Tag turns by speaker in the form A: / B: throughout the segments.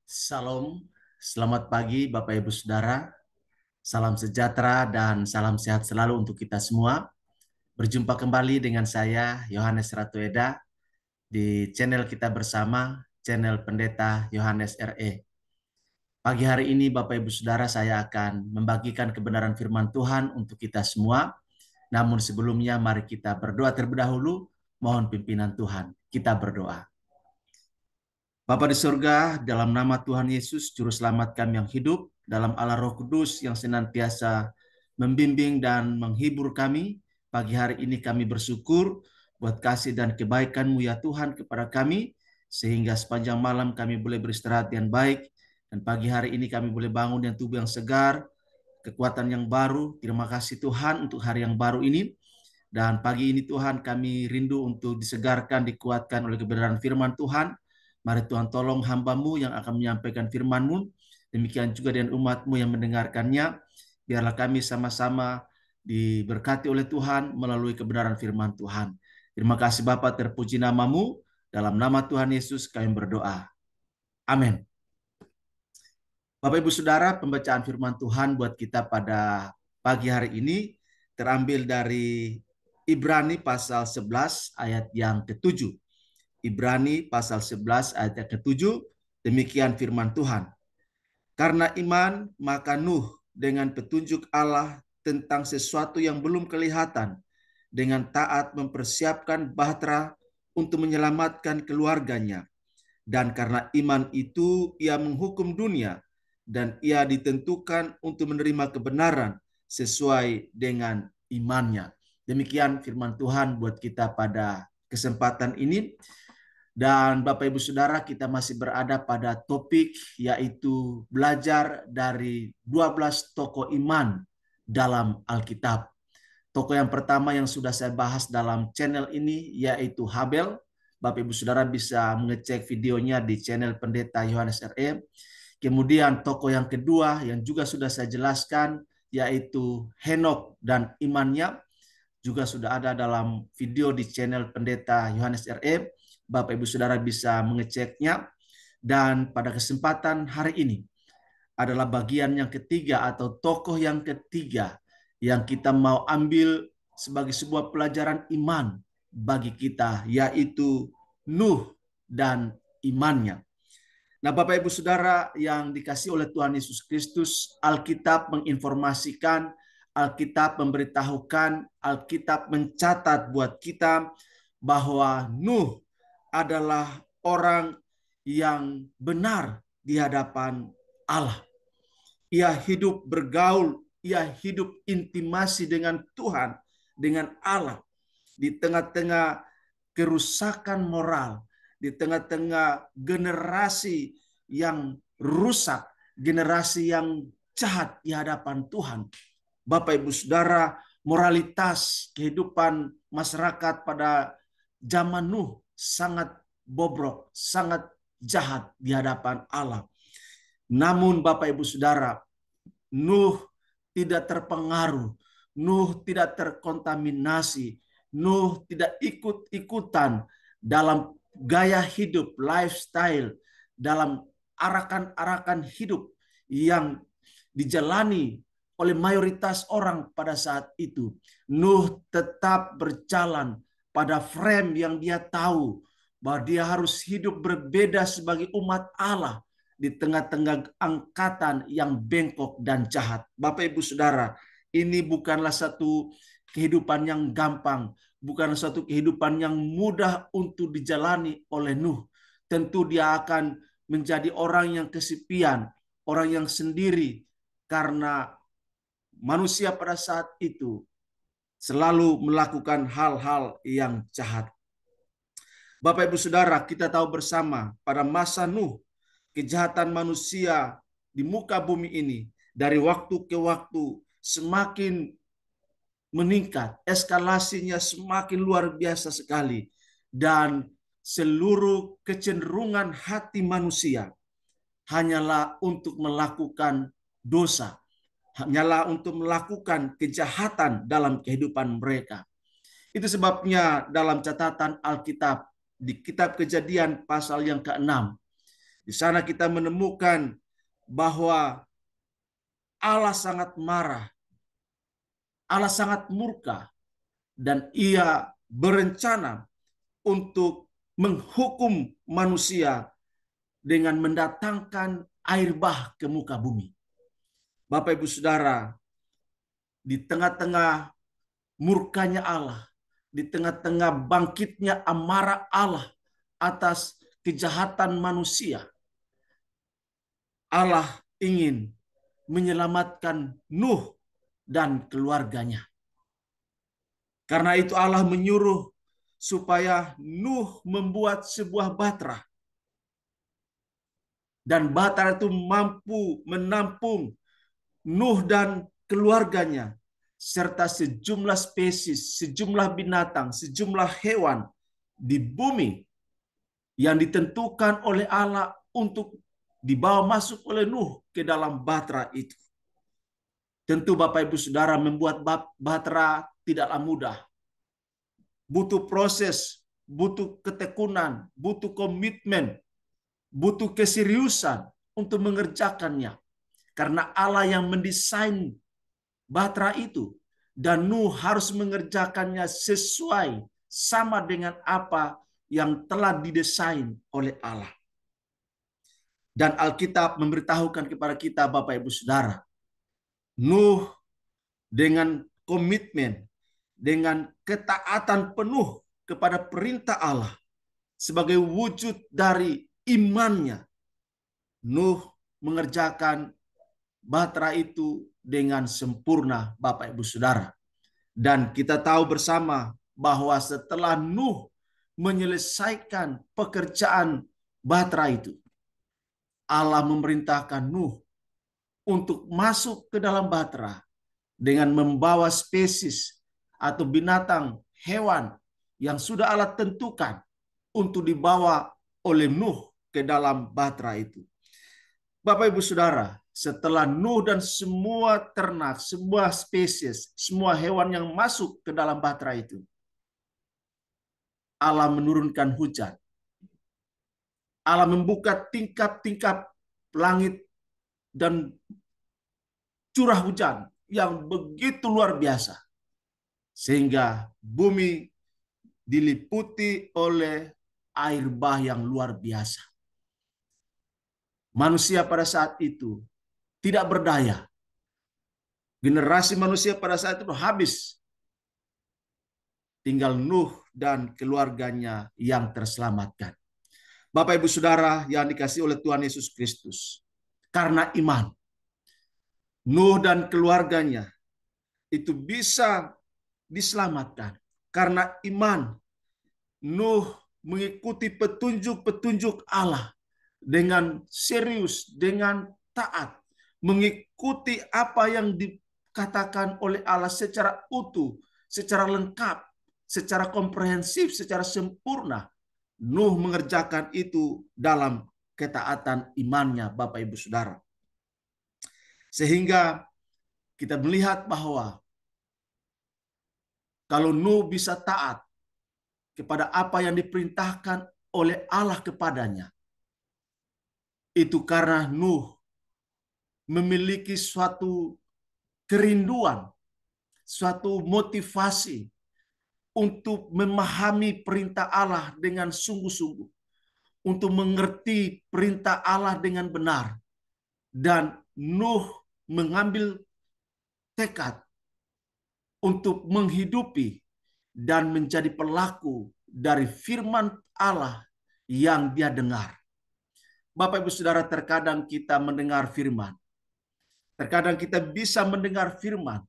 A: Salam, selamat pagi Bapak Ibu Saudara, salam sejahtera dan salam sehat selalu untuk kita semua. Berjumpa kembali dengan saya, Yohanes Ratueda, di channel kita bersama, channel Pendeta Yohanes RE. Pagi hari ini Bapak Ibu Saudara, saya akan membagikan kebenaran firman Tuhan untuk kita semua. Namun sebelumnya mari kita berdoa terlebih dahulu, mohon pimpinan Tuhan. Kita berdoa. Bapa di surga, dalam nama Tuhan Yesus, Juru Selamat kami yang hidup, dalam Allah Roh Kudus yang senantiasa membimbing dan menghibur kami, pagi hari ini kami bersyukur buat kasih dan kebaikan-Mu ya Tuhan kepada kami, sehingga sepanjang malam kami boleh beristirahat yang baik, dan pagi hari ini kami boleh bangun dengan tubuh yang segar, kekuatan yang baru. Terima kasih Tuhan untuk hari yang baru ini. Dan pagi ini Tuhan kami rindu untuk disegarkan, dikuatkan oleh kebenaran firman Tuhan. Mari Tuhan tolong hamba-Mu yang akan menyampaikan firman-Mu. Demikian juga dengan umat-Mu yang mendengarkannya. Biarlah kami sama-sama diberkati oleh Tuhan melalui kebenaran firman Tuhan. Terima kasih Bapa, terpuji nama-Mu. Dalam nama Tuhan Yesus kami berdoa. Amin. Bapak Ibu Saudara, pembacaan firman Tuhan buat kita pada pagi hari ini terambil dari Ibrani pasal 11 ayat yang ke-7. Ibrani pasal 11 ayat yang ke-7, demikian firman Tuhan. Karena iman, maka Nuh dengan petunjuk Allah tentang sesuatu yang belum kelihatan, dengan taat mempersiapkan bahtera untuk menyelamatkan keluarganya. Dan karena iman itu ia menghukum dunia, dan ia ditentukan untuk menerima kebenaran sesuai dengan imannya. Demikian firman Tuhan buat kita pada kesempatan ini. Dan Bapak Ibu Saudara, kita masih berada pada topik yaitu belajar dari 12 tokoh iman dalam Alkitab. Tokoh yang pertama yang sudah saya bahas dalam channel ini yaitu Habel. Bapak Ibu Saudara bisa mengecek videonya di channel Pendeta Yohanes RE. Kemudian tokoh yang kedua yang juga sudah saya jelaskan yaitu Henok dan imannya, juga sudah ada dalam video di channel Pendeta Yohanes RE. Bapak Ibu Saudara bisa mengeceknya. Dan pada kesempatan hari ini adalah bagian yang ketiga atau tokoh yang ketiga yang kita mau ambil sebagai sebuah pelajaran iman bagi kita, yaitu Nuh dan imannya. Nah, Bapak Ibu Saudara yang dikasihi oleh Tuhan Yesus Kristus, Alkitab menginformasikan, Alkitab memberitahukan, Alkitab mencatat buat kita bahwa Nuh adalah orang yang benar di hadapan Allah. Ia hidup bergaul, ia hidup intimasi dengan Tuhan, dengan Allah di tengah-tengah kerusakan moral, di tengah-tengah generasi yang rusak, generasi yang jahat di hadapan Tuhan. Bapak Ibu Saudara, moralitas kehidupan masyarakat pada zaman Nuh sangat bobrok, sangat jahat di hadapan Allah. Namun Bapak Ibu Saudara, Nuh tidak terpengaruh, Nuh tidak terkontaminasi, Nuh tidak ikut-ikutan dalam gaya hidup, lifestyle, dalam arakan-arakan hidup yang dijalani oleh mayoritas orang pada saat itu. Nuh tetap berjalan pada frame yang dia tahu bahwa dia harus hidup berbeda sebagai umat Allah di tengah-tengah angkatan yang bengkok dan jahat. Bapak Ibu Saudara, ini bukanlah satu kehidupan yang gampang, bukan satu kehidupan yang mudah untuk dijalani oleh Nuh. Tentu dia akan menjadi orang yang kesepian, orang yang sendiri, karena manusia pada saat itu selalu melakukan hal-hal yang jahat. Bapak Ibu Saudara, kita tahu bersama pada masa Nuh, kejahatan manusia di muka bumi ini dari waktu ke waktu semakin meningkat, eskalasinya semakin luar biasa sekali, dan seluruh kecenderungan hati manusia hanyalah untuk melakukan dosa, hanyalah untuk melakukan kejahatan dalam kehidupan mereka. Itu sebabnya dalam catatan Alkitab di kitab Kejadian pasal yang ke-6 Di sana kita menemukan bahwa Allah sangat marah, Allah sangat murka, dan Ia berencana untuk menghukum manusia dengan mendatangkan air bah ke muka bumi. Bapak Ibu Saudara, di tengah-tengah murkanya Allah, di tengah-tengah bangkitnya amarah Allah atas kejahatan manusia, Allah ingin menyelamatkan Nuh dan keluarganya. Karena itu Allah menyuruh supaya Nuh membuat sebuah batra. Dan batra itu mampu menampung Nuh dan keluarganya, serta sejumlah spesies, sejumlah binatang, sejumlah hewan di bumi yang ditentukan oleh Allah untuk dibawa masuk oleh Nuh ke dalam batra itu. Tentu Bapak Ibu Saudara, membuat batra tidaklah mudah. Butuh proses, butuh ketekunan, butuh komitmen, butuh keseriusan untuk mengerjakannya. Karena Allah yang mendesain batra itu, dan Nuh harus mengerjakannya sesuai sama dengan apa yang telah didesain oleh Allah. Dan Alkitab memberitahukan kepada kita, Bapak Ibu Saudara, Nuh dengan komitmen, dengan ketaatan penuh kepada perintah Allah sebagai wujud dari imannya, Nuh mengerjakan batra itu dengan sempurna, Bapak Ibu Saudara. Dan kita tahu bersama bahwa setelah Nuh menyelesaikan pekerjaan batra itu, Allah memerintahkan Nuh untuk masuk ke dalam batra dengan membawa spesies atau binatang, hewan yang sudah Allah tentukan untuk dibawa oleh Nuh ke dalam batra itu. Bapak Ibu Saudara, setelah Nuh dan semua ternak, semua spesies, semua hewan yang masuk ke dalam batra itu, Allah menurunkan hujan. Allah membuka tingkap-tingkap langit dan curah hujan yang begitu luar biasa, sehingga bumi diliputi oleh air bah yang luar biasa. Manusia pada saat itu tidak berdaya. Generasi manusia pada saat itu habis. Tinggal Nuh dan keluarganya yang terselamatkan. Bapak Ibu Saudara yang dikasihi oleh Tuhan Yesus Kristus, karena iman, Nuh dan keluarganya itu bisa diselamatkan. Karena iman, Nuh mengikuti petunjuk-petunjuk Allah dengan serius, dengan taat, mengikuti apa yang dikatakan oleh Allah secara utuh, secara lengkap, secara komprehensif, secara sempurna. Nuh mengerjakan itu dalam ketaatan imannya, Bapak Ibu Saudara. Sehingga kita melihat bahwa kalau Nuh bisa taat kepada apa yang diperintahkan oleh Allah kepadanya, itu karena Nuh memiliki suatu kerinduan, suatu motivasi untuk memahami perintah Allah dengan sungguh-sungguh, untuk mengerti perintah Allah dengan benar. Dan Nuh mengambil tekad untuk menghidupi dan menjadi pelaku dari firman Allah yang dia dengar. Bapak Ibu Saudara, terkadang kita mendengar firman. Terkadang kita bisa mendengar firman,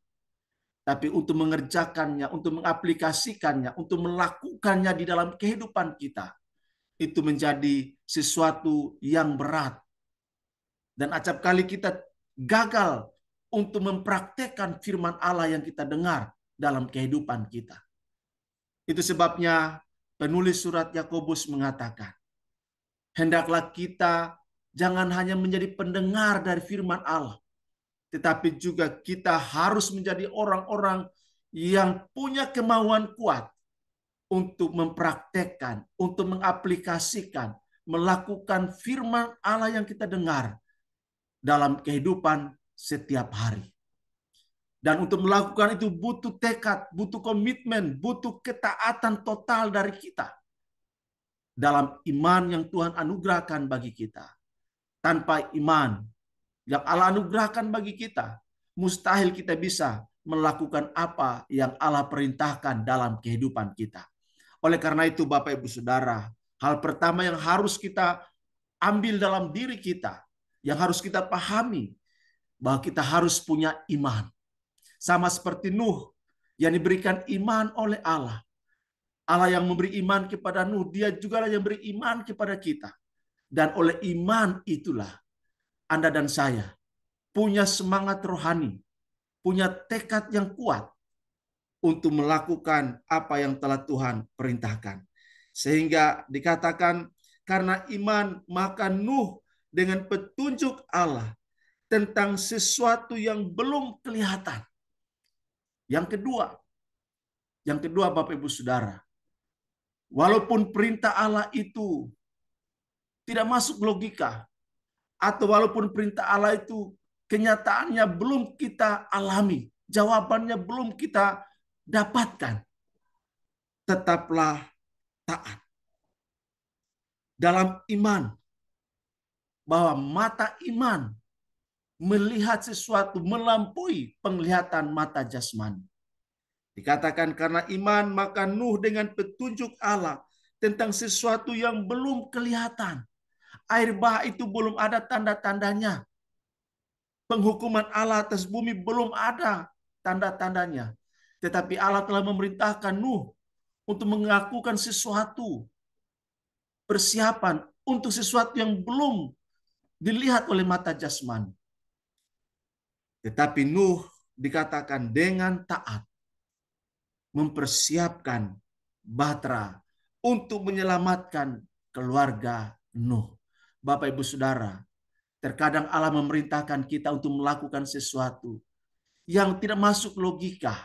A: tapi untuk mengerjakannya, untuk mengaplikasikannya, untuk melakukannya di dalam kehidupan kita, itu menjadi sesuatu yang berat. Dan acap kali kita gagal untuk mempraktekkan firman Allah yang kita dengar dalam kehidupan kita. Itu sebabnya penulis surat Yakobus mengatakan, hendaklah kita jangan hanya menjadi pendengar dari firman Allah, tetapi juga kita harus menjadi orang-orang yang punya kemauan kuat untuk mempraktekkan, untuk mengaplikasikan, melakukan firman Allah yang kita dengar dalam kehidupan setiap hari. Dan untuk melakukan itu butuh tekad, butuh komitmen, butuh ketaatan total dari kita dalam iman yang Tuhan anugerahkan bagi kita. Tanpa iman yang Allah anugerahkan bagi kita, mustahil kita bisa melakukan apa yang Allah perintahkan dalam kehidupan kita. Oleh karena itu, Bapak Ibu Saudara, hal pertama yang harus kita ambil dalam diri kita, yang harus kita pahami, bahwa kita harus punya iman. Sama seperti Nuh yang diberikan iman oleh Allah. Allah yang memberi iman kepada Nuh, dia juga yang beri iman kepada kita. Dan oleh iman itulah Anda dan saya punya semangat rohani, punya tekad yang kuat untuk melakukan apa yang telah Tuhan perintahkan. Sehingga dikatakan, karena iman maka Nuh dengan petunjuk Allah tentang sesuatu yang belum kelihatan. Yang kedua Bapak Ibu Saudara, walaupun perintah Allah itu tidak masuk logika, atau walaupun perintah Allah itu kenyataannya belum kita alami, jawabannya belum kita dapatkan, tetaplah taat dalam iman, bahwa mata iman melihat sesuatu melampaui penglihatan mata jasmani. Dikatakan karena iman maka Nuh dengan petunjuk Allah tentang sesuatu yang belum kelihatan. Air bah itu belum ada tanda-tandanya. Penghukuman Allah atas bumi belum ada tanda-tandanya. Tetapi Allah telah memerintahkan Nuh untuk melakukan sesuatu, persiapan untuk sesuatu yang belum dilihat oleh mata jasmani. Tetapi Nuh dikatakan dengan taat mempersiapkan bahtera untuk menyelamatkan keluarga Nuh. Bapak Ibu Saudara, terkadang Allah memerintahkan kita untuk melakukan sesuatu yang tidak masuk logika,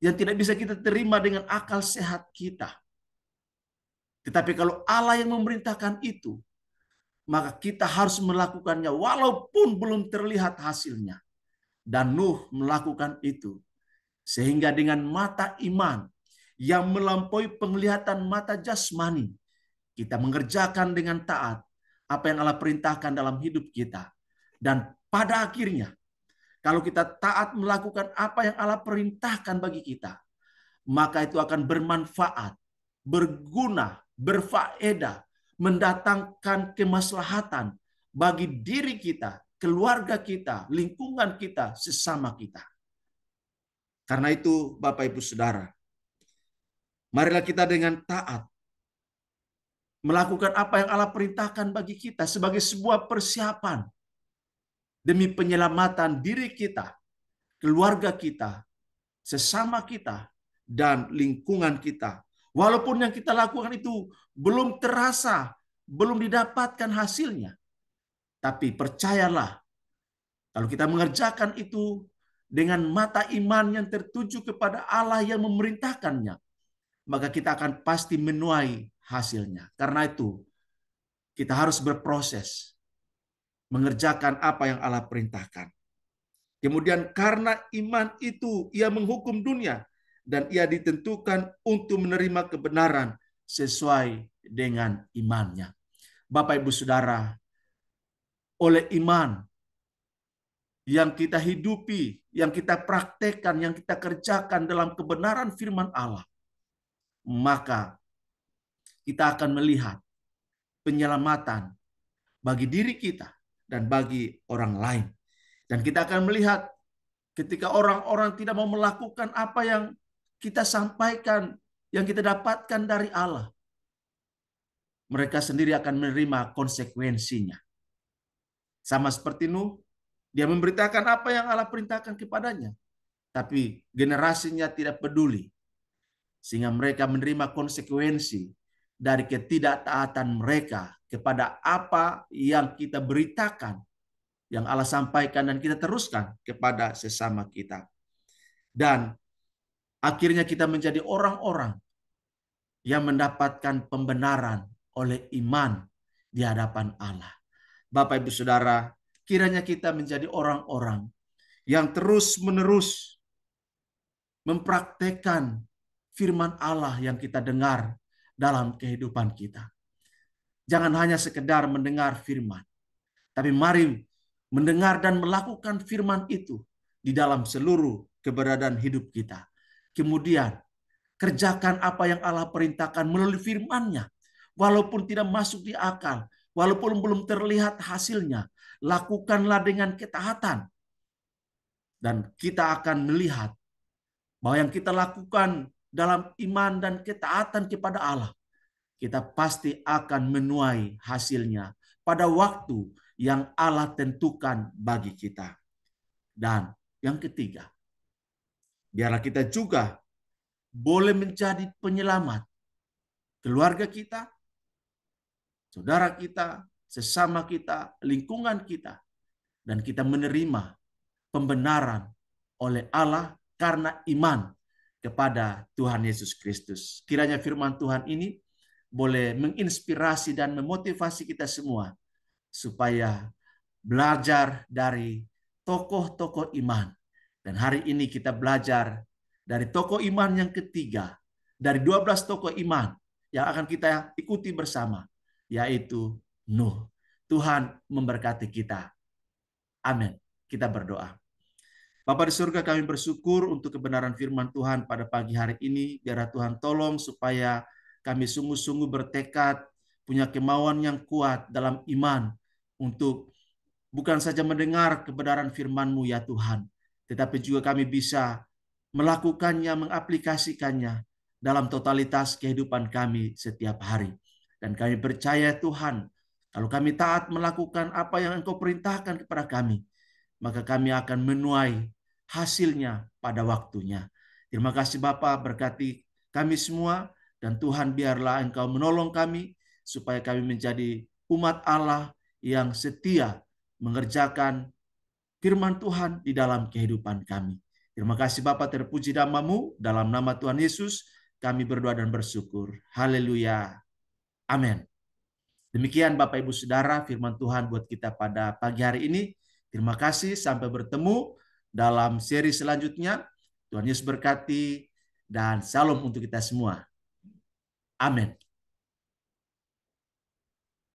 A: yang tidak bisa kita terima dengan akal sehat kita. Tetapi kalau Allah yang memerintahkan itu, maka kita harus melakukannya walaupun belum terlihat hasilnya. Dan Nuh melakukan itu. Sehingga dengan mata iman yang melampaui penglihatan mata jasmani, kita mengerjakan dengan taat apa yang Allah perintahkan dalam hidup kita. Dan pada akhirnya, kalau kita taat melakukan apa yang Allah perintahkan bagi kita, maka itu akan bermanfaat, berguna, berfaedah, mendatangkan kemaslahatan bagi diri kita, keluarga kita, lingkungan kita, sesama kita. Karena itu, Bapak Ibu Saudara, marilah kita dengan taat melakukan apa yang Allah perintahkan bagi kita sebagai sebuah persiapan demi penyelamatan diri kita, keluarga kita, sesama kita, dan lingkungan kita. Walaupun yang kita lakukan itu belum terasa, belum didapatkan hasilnya. Tapi percayalah, kalau kita mengerjakan itu dengan mata iman yang tertuju kepada Allah yang memerintahkannya, maka kita akan pasti menuai hasilnya. Karena itu, kita harus berproses mengerjakan apa yang Allah perintahkan. Kemudian karena iman itu ia menghukum dunia, dan ia ditentukan untuk menerima kebenaran sesuai dengan imannya. Bapak Ibu Saudara, oleh iman yang kita hidupi, yang kita praktekkan, yang kita kerjakan dalam kebenaran firman Allah, maka kita akan melihat penyelamatan bagi diri kita dan bagi orang lain. Dan kita akan melihat ketika orang-orang tidak mau melakukan apa yang kita sampaikan, yang kita dapatkan dari Allah, mereka sendiri akan menerima konsekuensinya. Sama seperti Nuh, dia memberitakan apa yang Allah perintahkan kepadanya, tapi generasinya tidak peduli, sehingga mereka menerima konsekuensi dari ketidaktaatan mereka kepada apa yang kita beritakan, yang Allah sampaikan dan kita teruskan kepada sesama kita. Dan akhirnya kita menjadi orang-orang yang mendapatkan pembenaran oleh iman di hadapan Allah. Bapak Ibu Saudara, kiranya kita menjadi orang-orang yang terus-menerus mempraktekkan firman Allah yang kita dengar dalam kehidupan kita. Jangan hanya sekedar mendengar firman, tapi mari mendengar dan melakukan firman itu di dalam seluruh keberadaan hidup kita. Kemudian kerjakan apa yang Allah perintahkan melalui firman-Nya. Walaupun tidak masuk di akal, walaupun belum terlihat hasilnya, lakukanlah dengan ketaatan. Dan kita akan melihat bahwa yang kita lakukan dalam iman dan ketaatan kepada Allah, kita pasti akan menuai hasilnya pada waktu yang Allah tentukan bagi kita. Dan yang ketiga, biarlah kita juga boleh menjadi penyelamat keluarga kita, saudara kita, sesama kita, lingkungan kita, dan kita menerima pembenaran oleh Allah karena iman kepada Tuhan Yesus Kristus. Kiranya firman Tuhan ini boleh menginspirasi dan memotivasi kita semua supaya belajar dari tokoh-tokoh iman. Dan hari ini kita belajar dari tokoh iman yang ketiga, dari 12 tokoh iman yang akan kita ikuti bersama, yaitu Nuh. Tuhan memberkati kita. Amin. Kita berdoa. Bapa di surga, kami bersyukur untuk kebenaran firman Tuhan pada pagi hari ini. Biarlah Tuhan tolong supaya kami sungguh-sungguh bertekad, punya kemauan yang kuat dalam iman untuk bukan saja mendengar kebenaran firman-Mu ya Tuhan, tetapi juga kami bisa melakukannya, mengaplikasikannya dalam totalitas kehidupan kami setiap hari. Dan kami percaya Tuhan, kalau kami taat melakukan apa yang Engkau perintahkan kepada kami, maka kami akan menuai hasilnya pada waktunya. Terima kasih Bapa, berkati kami semua, dan Tuhan biarlah Engkau menolong kami, supaya kami menjadi umat Allah yang setia mengerjakan firman Tuhan di dalam kehidupan kami. Terima kasih Bapa, terpuji nama-Mu, dalam nama Tuhan Yesus kami berdoa dan bersyukur. Haleluya. Amin. Demikian Bapak Ibu Saudara firman Tuhan buat kita pada pagi hari ini. Terima kasih, sampai bertemu dalam seri selanjutnya. Tuhan Yesus berkati dan salam untuk kita semua. Amin.